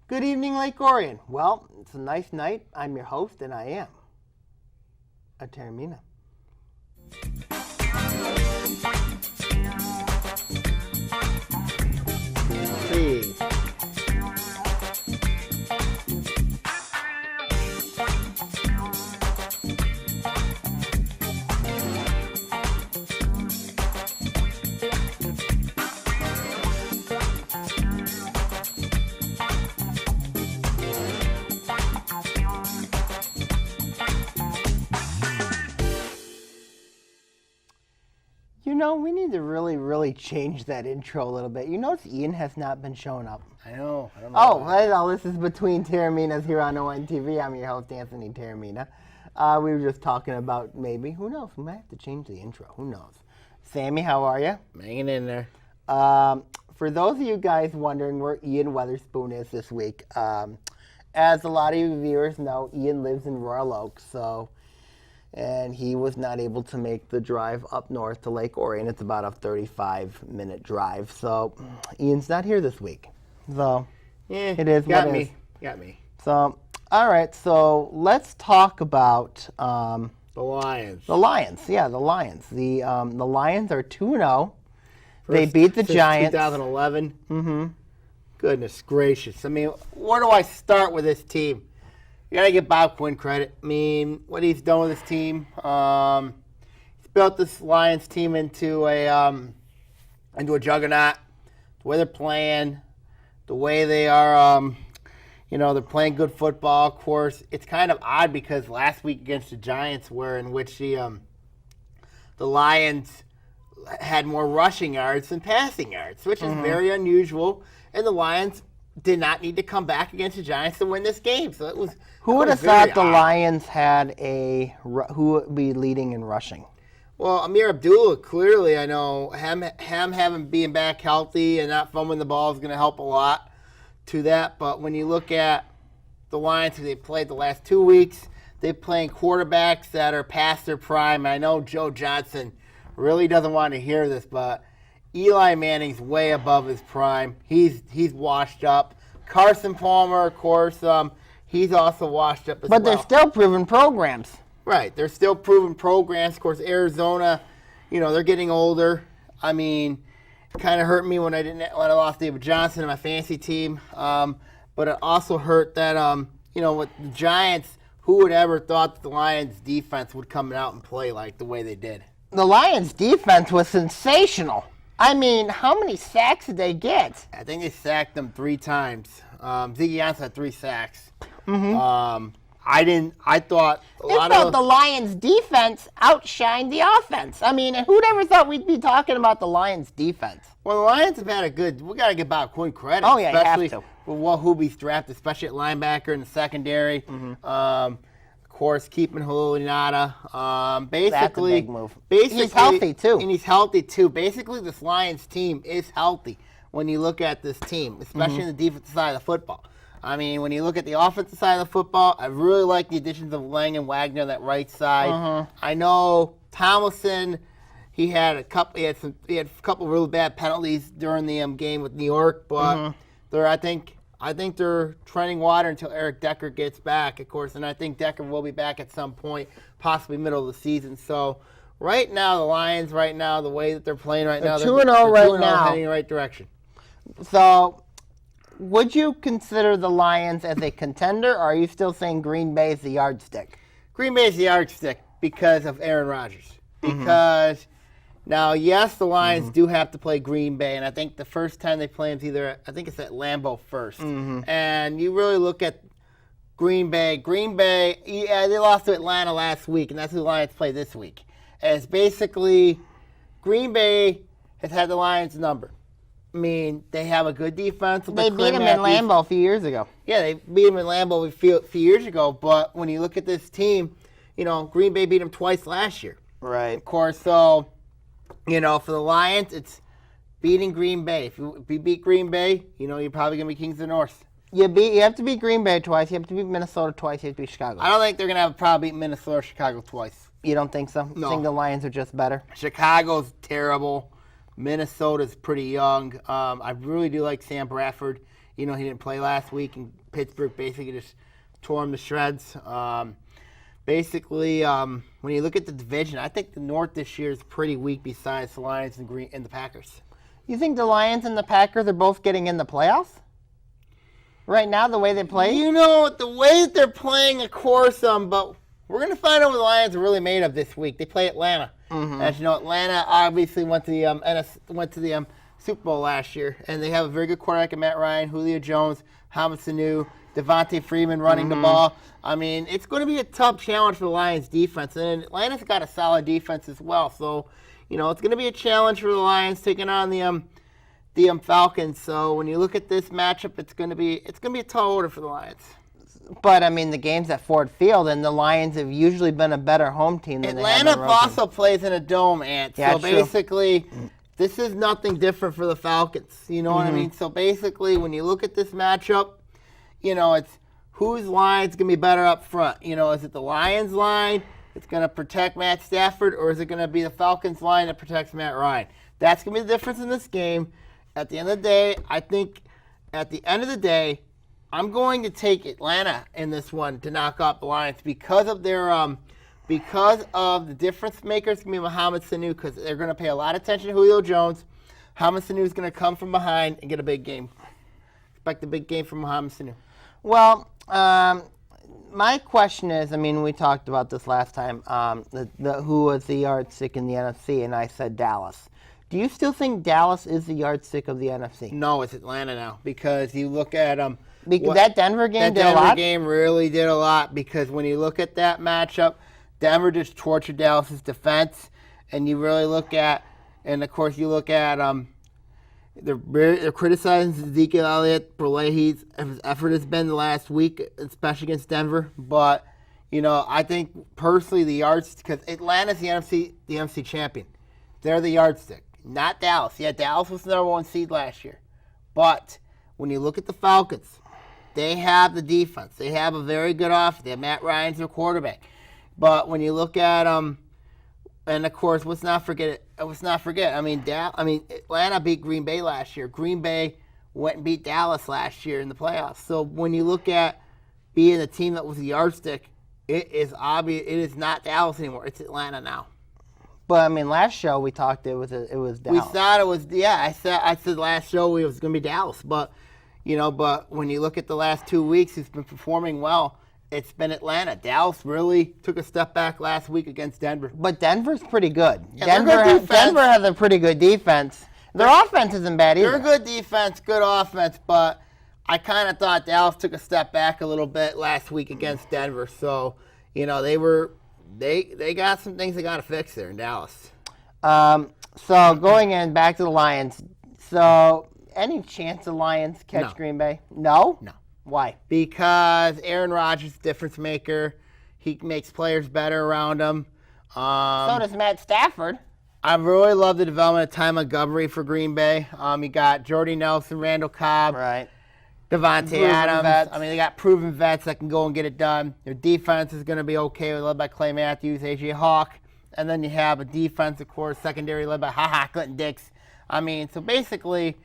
Good evening, Lake Orion. Well, it's a nice night. I'm your host, and I am a Taormina. Let's see. We need to really change that intro a little bit. You notice Ian has not been showing up. I know. I don't know. Oh, well, this is Between Taorminas here on ONTV. I'm your host, Anthony Taormina. We were just talking about maybe, who knows, we might have to change the intro. Who knows? Sammy, how are you? Hanging in there. For those of you guys wondering where Ian Weatherspoon is this week, as a lot of you viewers know, Ian lives in Royal Oak, and he was not able to make the drive up north to Lake Orion. It's about a 35-minute drive. So Ian's not here this week. So it is what it is. Got me. So, all right. So let's talk about the Lions. The Lions. Yeah, the Lions. The Lions are 2-0. They beat the Giants. 2011. Mm-hmm. Goodness gracious. I mean, where do I start with this team? You got to give Bob Quinn credit. I mean, what he's done with this team. He's built this Lions team into a juggernaut. The way they're playing, the way they are, they're playing good football. Of course, it's kind of odd because last week against the Giants, in which the Lions had more rushing yards than passing yards, which is very unusual. And the Lions did not need to come back against the Giants to win this game. So it was. Who would have thought the Lions had who would be leading in rushing? Well, Amir Abdullah, clearly, I know him being back healthy and not fumbling the ball is going to help a lot to that. But when you look at the Lions, who they played the last 2 weeks, they're playing quarterbacks that are past their prime. I know Joe Johnson really doesn't want to hear this, but Eli Manning's way above his prime. He's washed up. Carson Palmer, of course, he's also washed up as well. But they're still proven programs. Right. They're still proven programs. Of course, Arizona, they're getting older. I mean, it kind of hurt me when I lost David Johnson in my fantasy team. But it also hurt that, with the Giants, who would ever thought that the Lions defense would come out and play like the way they did? The Lions defense was sensational. I mean, how many sacks did they get? I think they sacked them 3 times. Ziggy Ansah had 3 sacks. Mm-hmm. I thought the Lions defense outshined the offense. I mean, who'd ever thought we'd be talking about the Lions defense? Well, the Lions have had we got to give Bob Quinn credit. Oh, yeah, especially you have to. For who he's drafted, especially at linebacker in the secondary. Mm-hmm. Of course, keeping Halil Nada. Basically, that's a big move. He's healthy, too. And he's healthy, too. Basically, this Lions team is healthy when you look at this team, especially in the defensive side of the football. I mean, when you look at the offensive side of the football, I really like the additions of Lang and Wagner on that right side. I know Tomlinson, he had a couple really bad penalties during the game with New York, but I think they're treading water until Eric Decker gets back, of course, and I think Decker will be back at some point, possibly middle of the season. So right now, the Lions, the way that they're playing right now, they're 2-0 right now, heading in the right direction. So, would you consider the Lions as a contender, or are you still saying Green Bay is the yardstick? Green Bay is the yardstick because of Aaron Rodgers. Because now, yes, the Lions do have to play Green Bay, and I think the first time they play them I think it's at Lambeau first. And you really look at Green Bay. They lost to Atlanta last week, and that's who the Lions play this week. As basically, Green Bay has had the Lions' number. I mean, they have a good defense. They beat them in Lambeau a few years ago. Yeah, they beat them in Lambeau a few years ago. But when you look at this team, Green Bay beat them twice last year. Right. Of course, so, for the Lions, it's beating Green Bay. If you beat Green Bay, you're probably going to be Kings of the North. You have to beat Green Bay twice. You have to beat Minnesota twice. You have to beat Chicago. I don't think they're going to have a problem beating Minnesota or Chicago twice. You don't think so? No. You think the Lions are just better? Chicago's terrible. Minnesota's pretty young. I really do like Sam Bradford He didn't play last week, and Pittsburgh basically just tore him to shreds. When you look at the division, I think the North this year is pretty weak besides the Lions and the Packers. You think the Lions and the Packers are both getting in the playoffs? Right now, the way they play? The way that they're playing, of course, but we're going to find out what the Lions are really made of this week. They play Atlanta. Mm-hmm. As you know, Atlanta obviously went to the Super Bowl last year, and they have a very good quarterback in Matt Ryan, Julio Jones, Hamid Sanu, Devontae Freeman running the ball. I mean, it's going to be a tough challenge for the Lions defense, and Atlanta's got a solid defense as well. So, it's going to be a challenge for the Lions taking on the Falcons. So when you look at this matchup, it's going to be a tall order for the Lions. But I mean, the game's at Ford Field, and the Lions have usually been a better home team than Atlanta also plays in a dome, Ant. Yeah, so basically, this is nothing different for the Falcons. You know what I mean? So basically, when you look at this matchup, it's whose line's going to be better up front. Is it the Lions line that's going to protect Matt Stafford, or is it going to be the Falcons line that protects Matt Ryan? That's going to be the difference in this game. At the end of the day, I think I'm going to take Atlanta in this one to knock out the Lions because of the difference makers going to be Hamid Sanu, because they're going to pay a lot of attention to Julio Jones. Hamid Sanu is going to come from behind and get a big game. Expect a big game from Hamid Sanu. Well, my question is, we talked about this last time, who was the yardstick in the NFC, and I said Dallas. Do you still think Dallas is the yardstick of the NFC? No, it's Atlanta now, because you look at that Denver game did a lot? That Denver game really did a lot, because when you look at that matchup, Denver just tortured Dallas's defense, and you really look at, and of course you look at, they're criticizing Ezekiel Elliott for his effort has been the last week, especially against Denver. But I think personally the yardstick, because Atlanta's the NFC champion, they're the yardstick, not Dallas. Yeah, Dallas was the number 1 seed last year, but when you look at the Falcons, they have the defense. They have a very good offense. They have Matt Ryan's their quarterback. But when you look at and of course, let's not forget. Atlanta beat Green Bay last year. Green Bay went and beat Dallas last year in the playoffs. So when you look at being the team that was the yardstick, it is obvious. It is not Dallas anymore. It's Atlanta now. But last show we talked. It was Dallas. We thought it was. Yeah, I said last show it was going to be Dallas. But but when you look at the last 2 weeks, who's been performing well, it's been Atlanta. Dallas really took a step back last week against Denver. But Denver's pretty good. Yeah, Denver has a pretty good defense. Their offense isn't bad either. They're a good defense, good offense, but I kind of thought Dallas took a step back a little bit last week against Denver. So, they got some things they got to fix there in Dallas. So going back to the Lions. So any chance the Lions catch Green Bay? No? No. Why? Because Aaron Rodgers is a difference maker. He makes players better around him. So does Matt Stafford. I really love the development of Ty Montgomery for Green Bay. You got Jordy Nelson, Randall Cobb, right, Devontae Adams. Vets. They got proven vets that can go and get it done. Their defense is going to be okay, led by Clay Matthews, A.J. Hawk. And then you have a defense, of course, secondary led by Clinton Dix. So basically,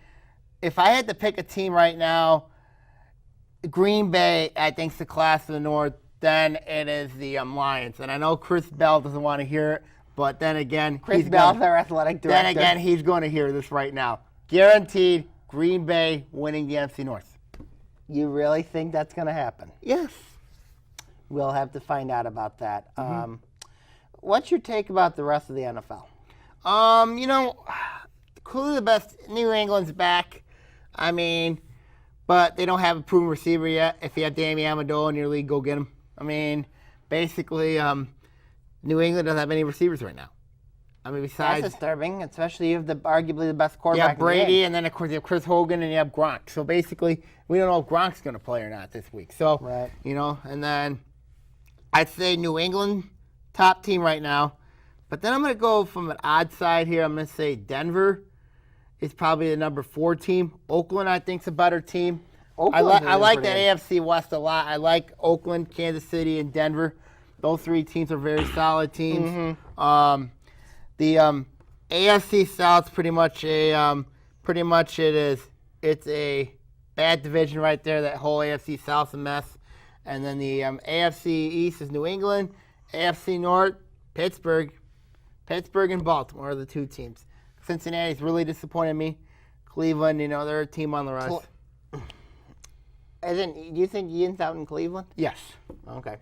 if I had to pick a team right now, Green Bay, I think, is the class of the North. Then it is the Lions. And I know Chris Bell doesn't want to hear it, but then again, Chris Bell's our athletic director. Then again, he's going to hear this right now. Guaranteed, Green Bay winning the NFC North. You really think that's going to happen? Yes. We'll have to find out about that. Mm-hmm. What's your take about the rest of the NFL? Clearly the best. New England's back. But they don't have a proven receiver yet. If you have Danny Amendola in your league, go get him. Basically, New England doesn't have any receivers right now. Besides... That's disturbing, especially you have arguably the best quarterback. You have Brady, and then, of course, you have Chris Hogan, and you have Gronk. So, basically, we don't know if Gronk's going to play or not this week. So, right. And then I'd say New England, top team right now. But then I'm going to go from an odd side here. I'm going to say Denver is probably the number 4 team. Oakland, I think, is a better team. I like that AFC West a lot. I like Oakland, Kansas City, and Denver. Those 3 teams are very solid teams. Mm-hmm. The AFC South's pretty much it's a Bad division right there. That whole AFC South's a mess. And then the AFC East is New England. AFC North, Pittsburgh. Pittsburgh and Baltimore are the 2 teams. Cincinnati's really disappointed me. Cleveland, they're a team on the rise. Do you think Ian's out in Cleveland? Yes. Okay.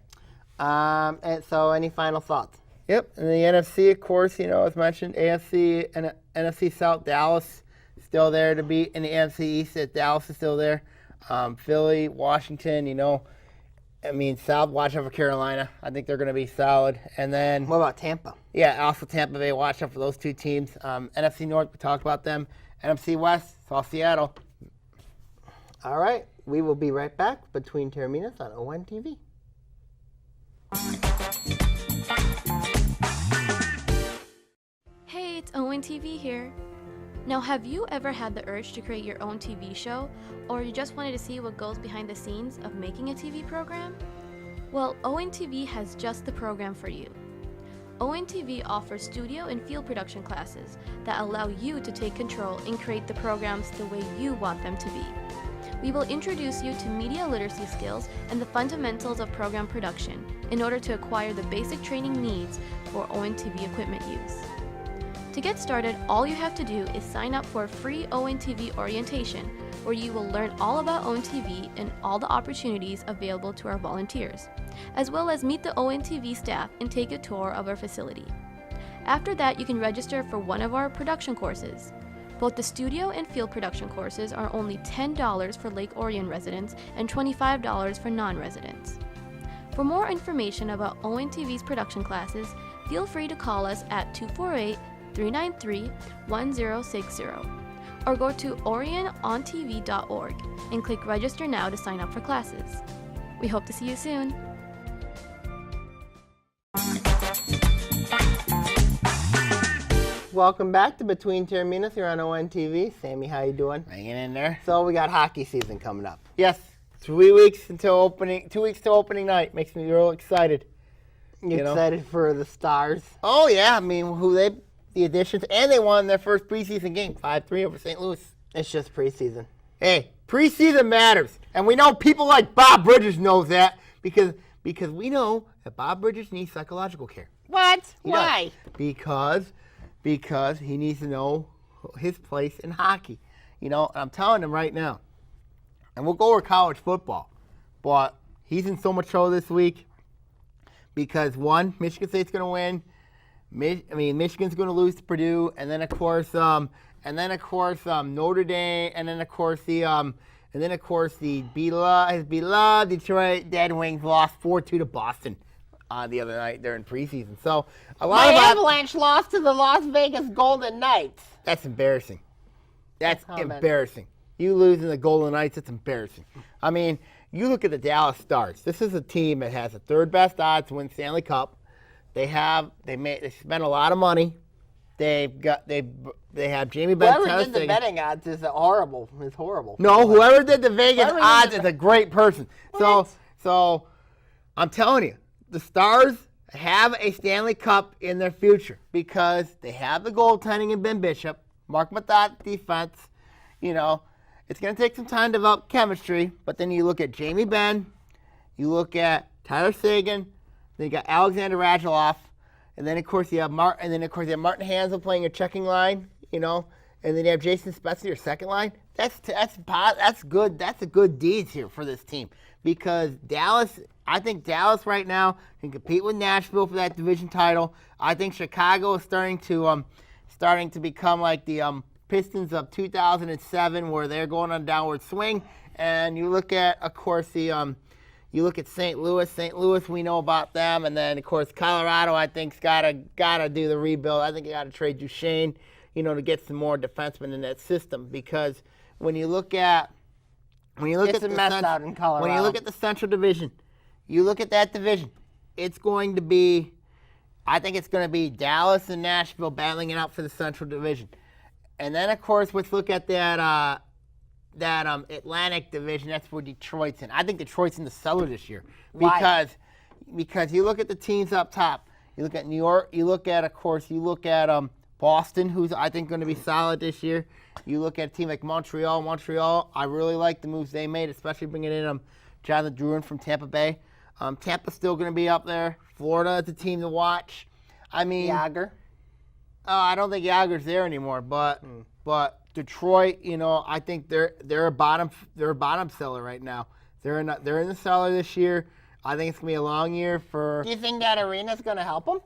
And so any final thoughts? Yep. And the NFC, of course, as mentioned, AFC and NFC South, Dallas still there to beat. In the NFC East, Dallas is still there. Philly, Washington, South, watch out for Carolina. I think they're going to be solid. And then... What about Tampa? Yeah, also Tampa Bay. Watch out for those 2 teams. NFC North, we talked about them. NFC West, it's all Seattle. All right. We will be right back between Taorminas on ONTV. Hey, it's ONTV here. Now, have you ever had the urge to create your own TV show, or you just wanted to see what goes behind the scenes of making a TV program? Well, ONTV has just the program for you. ONTV offers studio and field production classes that allow you to take control and create the programs the way you want them to be. We will introduce you to media literacy skills and the fundamentals of program production in order to acquire the basic training needs for ONTV equipment use. To get started, all you have to do is sign up for a free ONTV orientation where you will learn all about ONTV and all the opportunities available to our volunteers, as well as meet the ONTV staff and take a tour of our facility. After that, you can register for one of our production courses. Both the studio and field production courses are only $10 for Lake Orion residents and $25 for non-residents. For more information about ONTV's production classes, feel free to call us at 248-393-1060 or go to orionontv.org and click Register Now to sign up for classes. We hope to see you soon. Welcome back to Between Taorminas here on ONTV. Sammy, how you doing? Hanging in there. So we got hockey season coming up. Yes. 2 weeks till opening night. Makes me real excited. You excited for the Stars? Oh, yeah. The additions, and they won their first preseason game, 5-3 over St. Louis. It's just preseason. Hey, preseason matters. And we know people like Bob Bridges knows that because we know that Bob Bridges needs psychological care. What? He Why? Does. Because he needs to know his place in hockey. And I'm telling him right now, and we'll go over college football, but he's in so much trouble this week because, one, Michigan State's going to win. Michigan's going to lose to Purdue, and then of course Notre Dame, and then of course the his beloved Detroit Red Wings lost 4-2 to Boston the other night during preseason. So My Avalanche lost to the Las Vegas Golden Knights. That's embarrassing. That's embarrassing. You losing the Golden Knights, it's embarrassing. You look at the Dallas Stars. This is a team that has the 3rd best odds to win Stanley Cup. They spent a lot of money. They have Jamie Benn. Whoever did the betting odds is horrible. It's horrible. No, whoever did the Vegas odds is a great person. So I'm telling you, the Stars have a Stanley Cup in their future because they have the goaltending in Ben Bishop, Mark Mathot defense. It's going to take some time to develop chemistry, but then you look at Jamie Benn, you look at Tyler Seguin, then you got Alexander Radulov, and then of course you have Martin Hansel playing your checking line, and then you have Jason Spezza, your second line. That's good. That's a good deeds here for this team because I think Dallas right now can compete with Nashville for that division title. I think Chicago is starting to become like the Pistons of 2007, where they're going on a downward swing. And you look at, of course, you look at St. Louis. St. Louis, we know about them, and then of course Colorado. I think's gotta do the rebuild. I think you gotta trade Duchesne, to get some more defensemen in that system because when you look at the mess out in Colorado. When you look at the Central Division, you look at that division, I think it's going to be Dallas and Nashville battling it out for the Central Division. And then, of course, let's look at that Atlantic Division. That's where Detroit's in. I think Detroit's in the cellar this year. Because you look at the teams up top. You look at New York. You look at Boston, who's I think going to be solid this year. You look at a team like Montreal. Montreal, I really like the moves they made, especially bringing in Jonathan Drouin from Tampa Bay. Tampa's still going to be up there. Florida is a team to watch. I mean, Yager. I don't think Yager's there anymore, but Detroit, I think they're a bottom seller right now. They're in the cellar this year. I think it's gonna be a long year for. Do you think that arena's going to help them?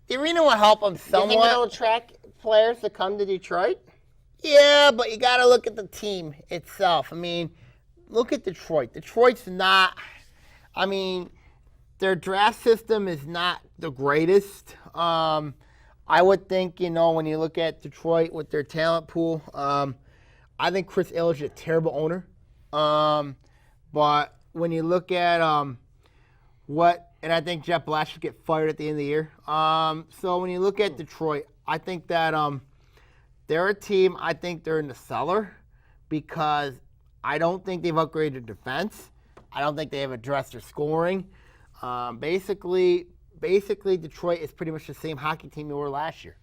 The arena will help them Do you think somewhat. it'll attract players to come to Detroit? Yeah, but you got to look at the team itself. I mean, look at Detroit. Detroit's not. I mean, their draft system is not the greatest. I would think, when you look at Detroit with their talent pool, I think Chris Illich is a terrible owner. But when you look at and I think Jeff Blash should get fired at the end of the year. So when you look at Detroit, I think that they're a team, I think they're in the cellar because I don't think they've upgraded their defense. I don't think they have addressed their scoring. Basically, Detroit is pretty much the same hockey team they were last year.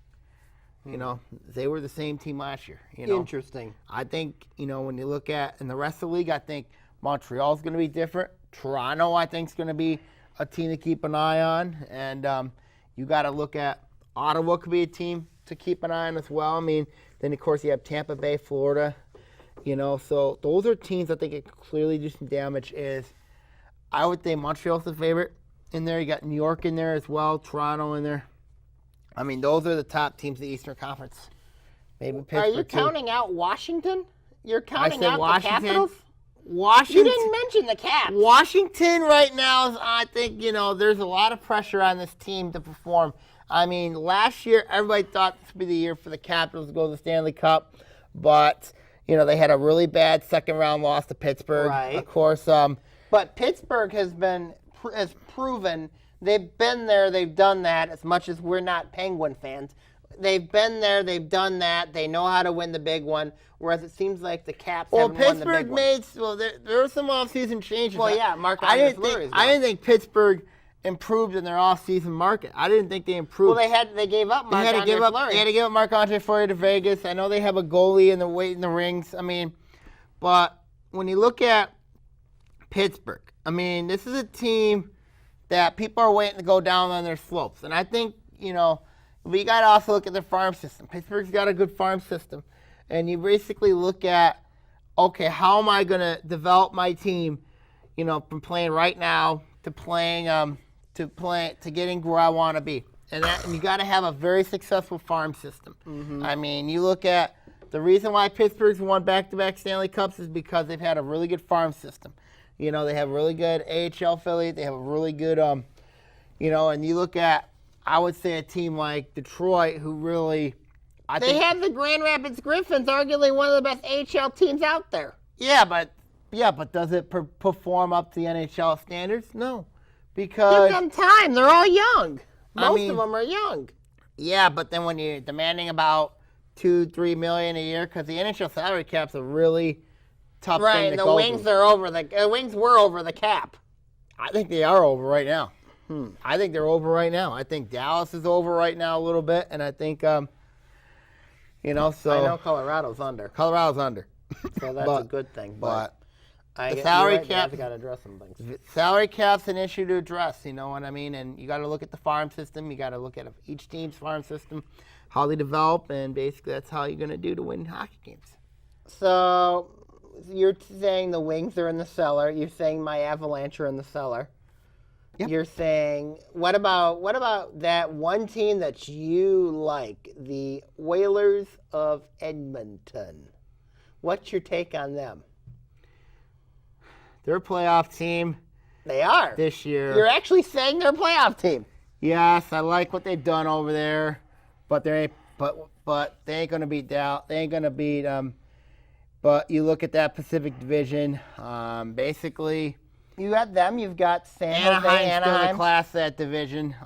They were the same team last year. Interesting. I think, when you look at in the rest of the league, I think Montreal's going to be different. Toronto, I think, is going to be a team to keep an eye on. And you got to look at Ottawa could be a team to keep an eye on as well. I mean, then, of course, you have Tampa Bay, Florida. So those are teams I think it could clearly do some damage. I would think Montreal's the favorite in there. You got New York in there as well, Toronto in there. I mean, those are the top teams of the Eastern Conference. Maybe Pittsburgh, Are you too. counting out Washington? You're I counting said out Washington. the Capitals? Washington. You didn't mention the Caps. Washington right now, I think, there's a lot of pressure on this team to perform. I mean, last year, everybody thought this would be the year for the Capitals to go to the Stanley Cup, but, they had a really bad second-round loss to Pittsburgh. Right. Of course. But Pittsburgh has proven they've been there, they've done that, as much as we're not Penguin fans. They've been there, they've done that, they know how to win the big one, whereas it seems like the Caps haven't won the big one. There were some off-season changes. Well, yeah, I didn't think Pittsburgh improved in their off-season market. I didn't think they improved. Well, they gave up Marc-Andre Fleury. They had to give up Marc-Andre Fleury to Vegas. I know they have a goalie and they're waiting the rings. I mean, but when you look at Pittsburgh, I mean, this is a team that people are waiting to go down on their slopes. And I think, we got to also look at their farm system. Pittsburgh's got a good farm system. And you basically look at, okay, how am I going to develop my team, from playing right now to playing, to getting where I want to be. And you got to have a very successful farm system. Mm-hmm. I mean, you look at the reason why Pittsburgh's won back-to-back Stanley Cups is because they've had a really good farm system. They have a really good AHL affiliate. They have a really good, and you look at, I would say, a team like Detroit who really, They have the Grand Rapids Griffins, arguably one of the best AHL teams out there. Yeah, but does it perform up to the NHL standards? No, because give them time. They're all young. I Most mean, of them are young. Yeah, but then when you're demanding about $2-3 million a year, because the NHL salary cap's a really tough Right, thing and to the go Wings through. are over the Wings were over the cap. I think they are over right now. I think they're over right now. I think Dallas is over right now a little bit, and I think, so I know Colorado's under, Colorado's under. so that's a good thing. But the salary cap got to address some things. Salary cap's an issue to address, you know what I mean? And you got to look at the farm system. You got to look at each team's farm system, how they develop, and basically that's how you're going to do to win hockey games. So you're saying the Wings are in the cellar. You're saying my Avalanche are in the cellar. Yep. You're saying what about that one team that you like, the Oilers of Edmonton? What's your take on them? They're a playoff team. They are this year. You're actually saying they're a playoff team. Yes, I like what they've done over there, but they ain't gonna beat Dallas. They ain't gonna beat But you look at that Pacific Division, basically. You got them. You've got San Jose, Anaheim's still Anaheim. the class of that division.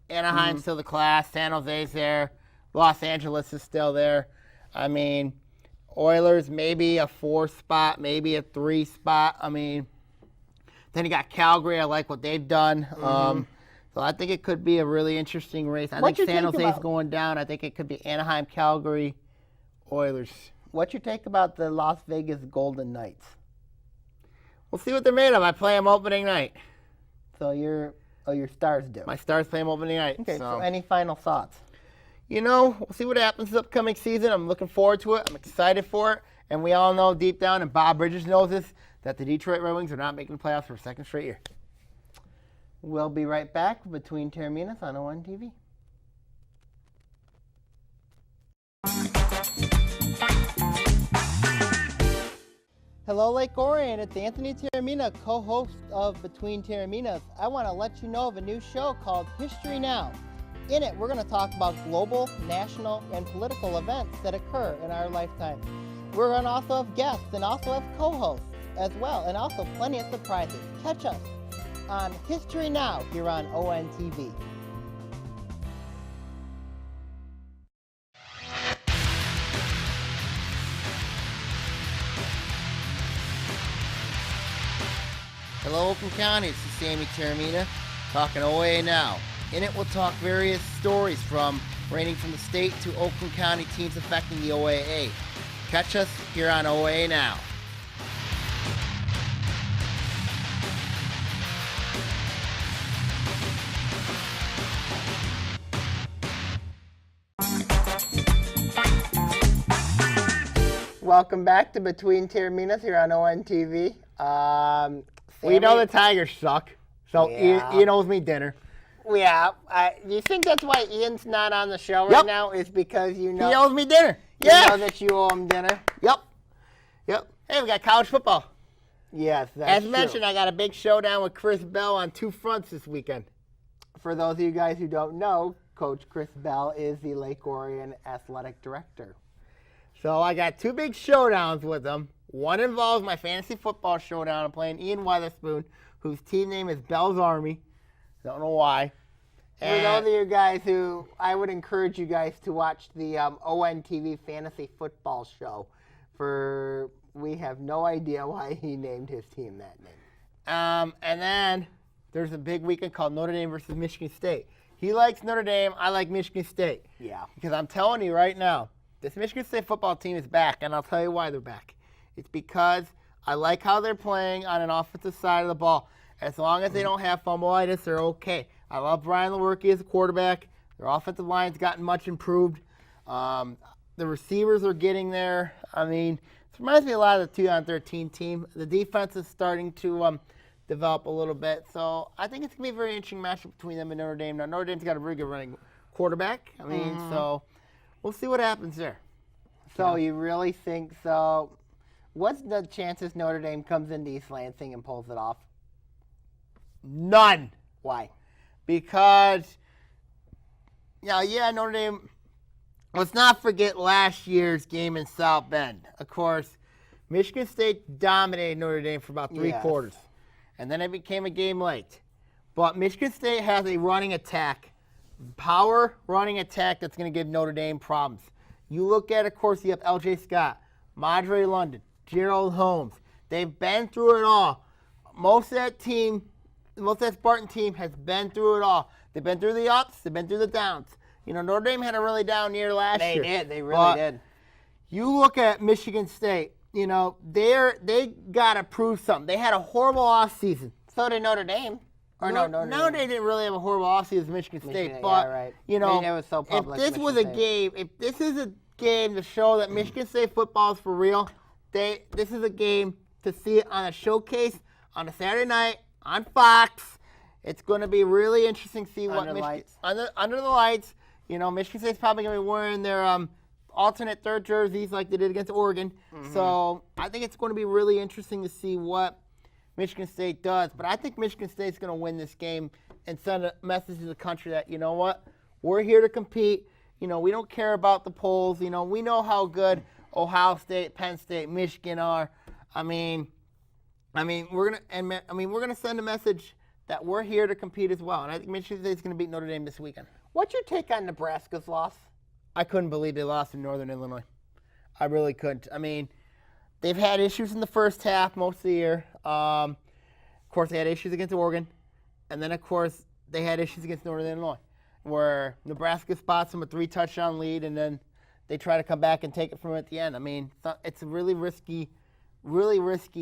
Anaheim's still the class. San Jose's there. Los Angeles is still there. I mean, Oilers maybe a 4 spot, maybe a 3 spot. I mean, then you got Calgary. I like what they've done. So I think it could be a really interesting race. I think San Jose's going down. I think it could be Anaheim, Calgary, Oilers. What's your take about the Las Vegas Golden Knights? We'll see what they're made of. I play them opening night. So your Stars do. My Stars play them opening night. Okay, so any final thoughts? We'll see what happens this upcoming season. I'm looking forward to it. I'm excited for it. And we all know deep down, and Bob Bridges knows this, that the Detroit Red Wings are not making the playoffs for a second straight year. We'll be right back between Taorminas on ONTV. Hello, Lake Orion. It's Anthony Taormina, co-host of Between Taorminas. I want to let you know of a new show called History Now. In it, we're going to talk about global, national, and political events that occur in our lifetime. We're going to also have guests and also have co-hosts as well, and also plenty of surprises. Catch us on History Now here on ONTV. Hello, Oakland County. This is Sammy Taormina talking OA Now. In it, we'll talk various stories from ranging from the state to Oakland County teams affecting the OAA. Catch us here on OA Now. Welcome back to Between Taorminas here on ONTV. We know the Tigers suck, so Yeah. Ian owes me dinner. Yeah, do you think that's why Ian's not on the show right now? Is because He owes me dinner. you know that you owe him dinner? Yep. Hey, we got college football. Yes, that's As true. mentioned, I got a big showdown with Chris Bell on two fronts this weekend. For those of you guys who don't know, Coach Chris Bell is the Lake Orion Athletic Director. So I got two big showdowns with him. One involves my fantasy football showdown. I'm playing Ian Weatherspoon, whose team name is Bell's Army. Don't know why. For those of you guys who, I would encourage you guys to watch the ONTV Fantasy Football Show. We have no idea why he named his team that name. And then there's a big weekend called Notre Dame versus Michigan State. He likes Notre Dame. I like Michigan State. Yeah. Because I'm telling you right now, this Michigan State football team is back, and I'll tell you why they're back. It's because I like how they're playing on an offensive side of the ball. As long as they don't have fumbleitis, they're okay. I love Brian Lewerke as a quarterback. Their offensive line's gotten much improved. The receivers are getting there. I mean, it reminds me a lot of the 2013 team. The defense is starting to develop a little bit. So I think it's going to be a very interesting matchup between them and Notre Dame. Now, Notre Dame's got a very good running quarterback. I mean, so we'll see what happens there. So you really think so? What's the chances Notre Dame comes into East Lansing and pulls it off? None. Why? Because, Notre Dame, let's not forget last year's game in South Bend. Of course, Michigan State dominated Notre Dame for about three quarters, and then it became a game late. But Michigan State has a running attack, power running attack that's going to give Notre Dame problems. You look at, of course, you have L.J. Scott, Madre London, Gerald Holmes. They've been through it all. Most of that Spartan team has been through it all. They've been through the ups. They've been through the downs. Notre Dame had a really down year last year. They did. They really did. You look at Michigan State. They got to prove something. They had a horrible offseason. So did Notre Dame. No, they didn't really have a horrible offseason as Michigan State. But, right. It was so public, if this is a game to show that Michigan State football is for real, this is a game to see it on a showcase on a Saturday night on Fox. It's going to be really interesting to see what under the lights. Michigan State's probably going to be wearing their alternate third jerseys like they did against Oregon. So I think it's going to be really interesting to see what Michigan State does. But I think Michigan State's going to win this game and send a message to the country that, you know what, we're here to compete. We don't care about the polls. We know how good Ohio State, Penn State, Michigan are. We're gonna send a message that we're here to compete as well. And I think Michigan State's gonna beat Notre Dame this weekend. What's your take on Nebraska's loss? I couldn't believe they lost in Northern Illinois. I really couldn't. They've had issues in the first half most of the year. Of course, they had issues against Oregon. And then, of course, they had issues against Northern Illinois, where Nebraska spots them a 3-touchdown lead, and then they try to come back and take it from them at the end. I mean, it's really risky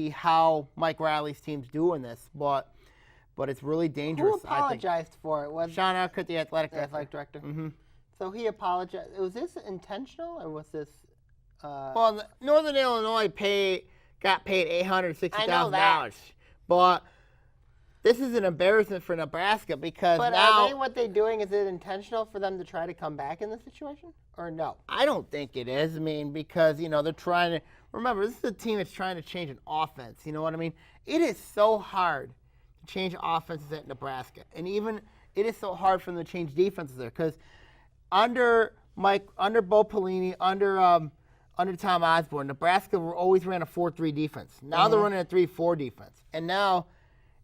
how Mike Riley's team's doing this, but it's really dangerous. Who apologized for it? Was Sean Elkert, the athletic director? Mm-hmm. So he apologized. Was this intentional, or was this? Well, Northern Illinois got paid $860,000, but this is an embarrassment for Nebraska because but now. But what they're doing, is it intentional for them to try to come back in this situation, or no? I don't think it is. I mean, because they're trying to remember this is a team that's trying to change an offense. You know what I mean? It is so hard to change offenses at Nebraska, and even it is so hard for them to change defenses there because under Bo Pelini, under Tom Osborne, Nebraska always ran a 4-3 defense. Now they're running a 3-4 defense, and now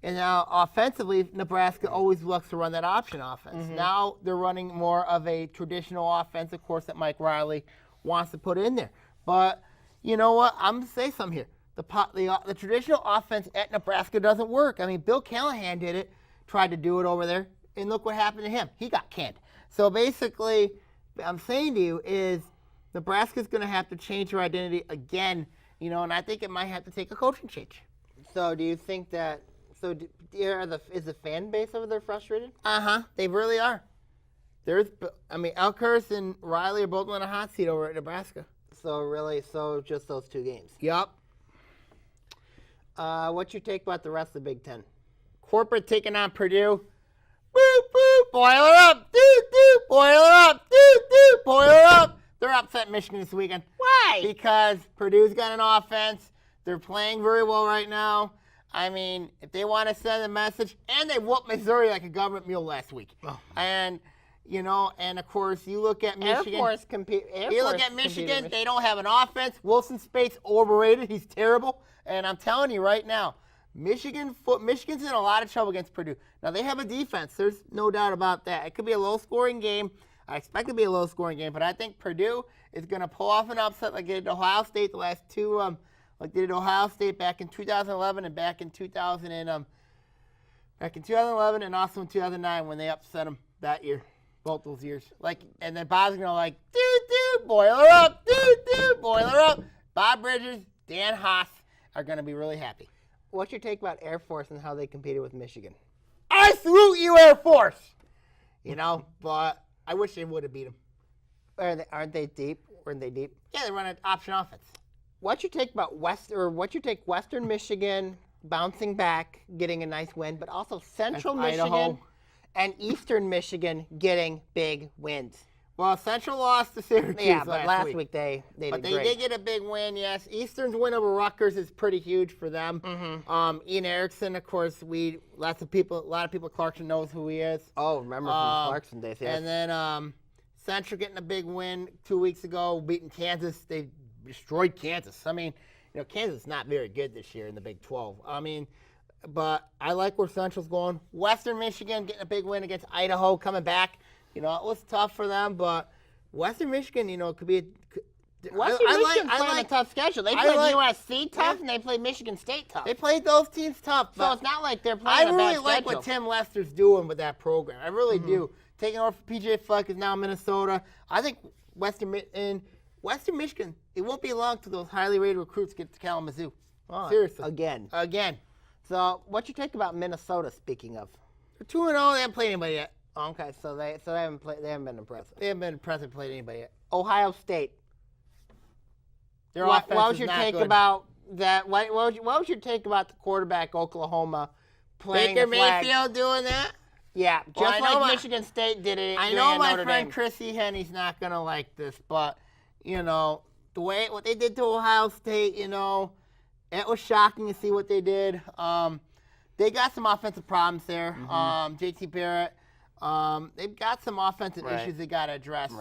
offensively, Nebraska always looks to run that option offense. Now they're running more of a traditional offense, of course, that Mike Riley wants to put in there. But you know what? I'm going to say something here. The traditional offense at Nebraska doesn't work. I mean, Bill Callahan did it, tried to do it over there, and look what happened to him. He got canned. So basically, what I'm saying to you is Nebraska's going to have to change their identity again, and I think it might have to take a coaching change. So do you think that? So is the fan base over there frustrated? They really are. Elkhurst and Riley are both on a hot seat over at Nebraska. So just those 2 games. Yup. What's your take about the rest of the Big Ten? Corporate taking on Purdue. Boop, boop, boil her up. Doot, doot, boil her up. Doot, doot, boil her up. They're upset Michigan this weekend. Why? Because Purdue's got an offense. They're playing very well right now. I mean, if they want to send a message, and they whooped Missouri like a government mule last week. Oh. And of course, you look at Michigan. You look at Michigan, they don't have an offense. Wilson Spate's overrated. He's terrible. And I'm telling you right now, Michigan's in a lot of trouble against Purdue. Now, they have a defense. There's no doubt about that. It could be a low-scoring game. I expect it to be a low-scoring game, but I think Purdue is going to pull off an upset like they did Ohio State the last two, like they did Ohio State back in 2011 and back in 2011 and also in 2009 when they upset them that year, both those years. And then Bob's going to boil her up, boil her up. Bob Bridges, Dan Haas are going to be really happy. What's your take about Air Force and how they competed with Michigan? I salute you, Air Force. But I wish they would have beat them. Aren't they deep? Weren't they deep? Yeah, they run an option offense. What's your take about Western Michigan bouncing back, getting a nice win, but also Central Michigan and Eastern Michigan getting big wins? Well, Central lost to Syracuse. Yeah, but last week they did But they great. did get a big win, yes. Eastern's win over Rutgers is pretty huge for them. Ian Erickson, of course, a lot of people Clarkson knows who he is. Oh, remember from Clarkson days, yes. And then Central getting a big win 2 weeks ago, beating Kansas. They destroyed Kansas. I mean, Kansas is not very good this year in the Big 12. I mean, but I like where Central's going. Western Michigan getting a big win against Idaho, coming back. It was tough for them, but Western Michigan, could be. Western Michigan's playing a tough schedule. They played USC tough, and they played Michigan State tough. They played those teams tough. So it's not like they're playing a bad schedule. I really like what Tim Lester's doing with that program. I really do. Taking over for PJ Fleck is now Minnesota. I think Western Michigan, it won't be long till those highly rated recruits get to Kalamazoo. Oh, seriously. Again. So what's your take about Minnesota, speaking of? They're 2-0. They haven't played anybody yet. Okay, so they haven't been impressive. They haven't been impressive played anybody yet. Ohio State. Their offense what was your is not take good. about that? What was your take about the quarterback Oklahoma playing Baker the flag? Mayfield doing that? Yeah, Well, like Michigan State did it. I know my Notre friend Dame. Chrissy Henny's not gonna like this, but what they did to Ohio State, it was shocking to see what they did. They got some offensive problems there. JT Barrett. They've got some offensive issues they got to address,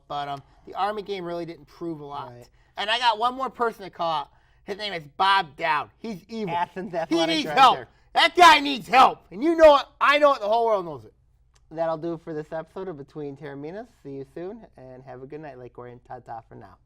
but the Army game really didn't prove a lot. Right. And I got one more person to call out. His name is Bob Dowd. He's evil. Athens he Athletic needs Director. help. That guy needs help. And you know it. I know it. The whole world knows it. That'll do for this episode of Between Taorminas. See you soon, and have a good night, Lake Orion. Ta-ta for now.